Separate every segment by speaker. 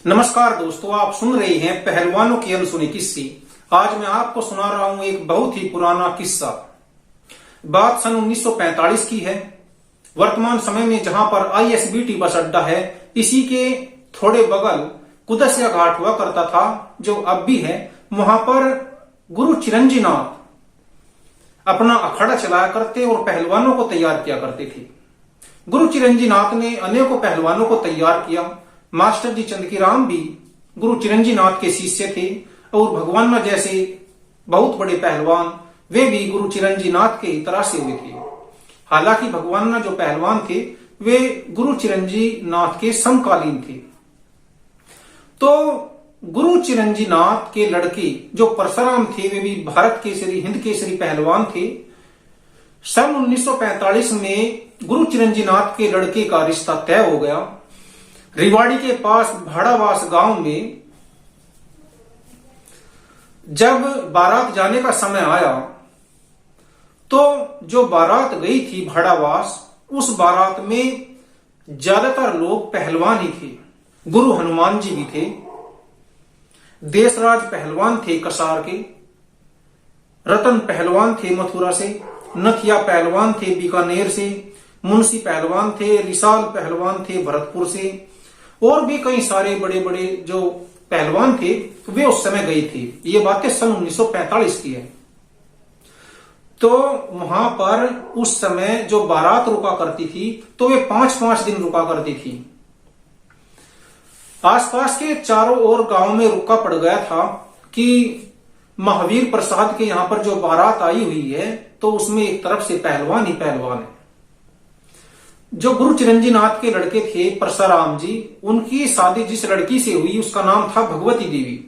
Speaker 1: नमस्कार दोस्तों, आप सुन रहे हैं पहलवानों के अनसुने किस्से। आज मैं आपको सुना रहा हूं एक बहुत ही पुराना किस्सा। बात सन 1945 की है। वर्तमान समय में जहां पर ISBT बस अड्डा है, इसी के थोड़े बगल कुदसिया घाट हुआ करता था, जो अब भी है। वहां पर गुरु चिरंजी नाथ अपना अखाड़ा चलाया करते और पहलवानों को तैयार किया करते थे। गुरु चिरंजी नाथ ने अनेकों पहलवानों को तैयार किया। मास्टर जी चंदकीराम भी गुरु चिरंजी नाथ के शिष्य थे और भगवान जैसे बहुत बड़े पहलवान वे भी गुरु चिरंजी नाथ के तरह से हुए थे। हालांकि भगवान जो पहलवान थे वे गुरु चिरंजी नाथ के समकालीन थे। तो गुरु चिरंजी नाथ के लड़के जो परशुराम थे वे भी भारत केसरी हिंद केसरी पहलवान थे। सन 1945 में गुरु चिरंजी नाथ के लड़के का रिश्ता तय हो गया। रिवाड़ी के पास भाड़ावास गांव में जब बारात जाने का समय आया तो जो बारात गई थी भाड़ावास, उस बारात में ज्यादातर लोग पहलवान ही थे। गुरु हनुमान जी भी थे, देशराज पहलवान थे कसार के, रतन पहलवान थे मथुरा से, नथिया पहलवान थे बीकानेर से, मुंशी पहलवान थे, रिसाल पहलवान थे भरतपुर से, और भी कई सारे बड़े बड़े जो पहलवान थे वे उस समय गए थे। ये बातें सन 1945 की है। तो वहां पर उस समय जो बारात रुका करती थी तो वे 5-5 दिन रुका करती थी। आसपास के चारों ओर गांव में रुका पड़ गया था कि महावीर प्रसाद के यहां पर जो बारात आई हुई है तो उसमें एक तरफ से पहलवान ही पहलवान है। जो गुरु चिरंजी नाथ के लड़के थे परशुराम जी, उनकी शादी जिस लड़की से हुई उसका नाम था भगवती देवी।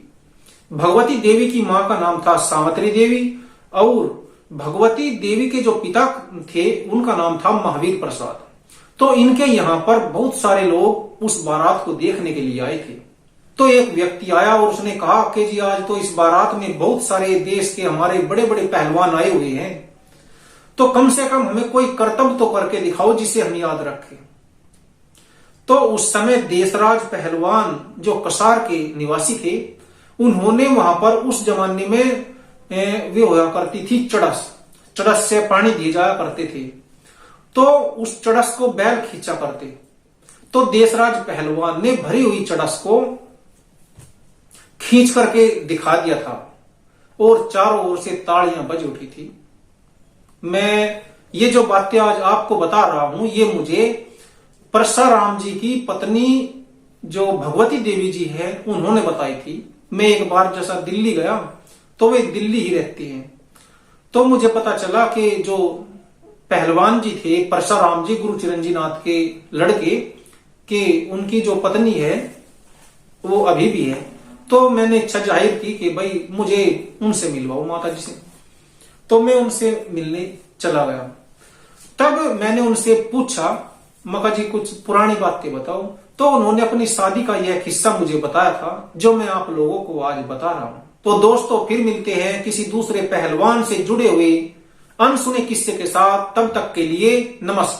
Speaker 1: भगवती देवी की मां का नाम था सावित्री देवी और भगवती देवी के जो पिता थे उनका नाम था महावीर प्रसाद। तो इनके यहां पर बहुत सारे लोग उस बारात को देखने के लिए आए थे। तो एक व्यक्ति आया और उसने कहा कि जी आज तो इस बारात में बहुत सारे देश के हमारे बड़े बड़े पहलवान आए हुए हैं, तो कम से कम हमें कोई कर्तव्य तो करके दिखाओ जिसे हम याद रखें। तो उस समय देशराज पहलवान जो कसार के निवासी थे, उन्होंने वहां पर उस जमाने में वे हुआ करती थी चड़स। चड़स से पानी दिए जाया करते थे, तो उस चड़स को बैल खींचा करते। तो देशराज पहलवान ने भरी हुई चड़स को खींच करके दिखा दिया था और चारों ओर से तालियां बज उठी थी। मैं ये जो बातें आज आपको बता रहा हूं ये मुझे परशुराम जी की पत्नी जो भगवती देवी जी है उन्होंने बताई थी। मैं एक बार जैसा दिल्ली गया तो वे दिल्ली ही रहती हैं, तो मुझे पता चला कि जो पहलवान जी थे परशुराम जी गुरु चिरंजी नाथ के लड़के के उनकी जो पत्नी है वो अभी भी है। तो मैंने इच्छा जाहिर की कि भाई मुझे उनसे मिलवाओ माता जी से। तो मैं उनसे मिलने चला गया। तब मैंने उनसे पूछा मका जी कुछ पुरानी बातें बताओ। तो उन्होंने अपनी शादी का यह किस्सा मुझे बताया था जो मैं आप लोगों को आज बता रहा हूं। तो दोस्तों फिर मिलते हैं किसी दूसरे पहलवान से जुड़े हुए अनसुने किस्से के साथ। तब तक के लिए नमस्कार।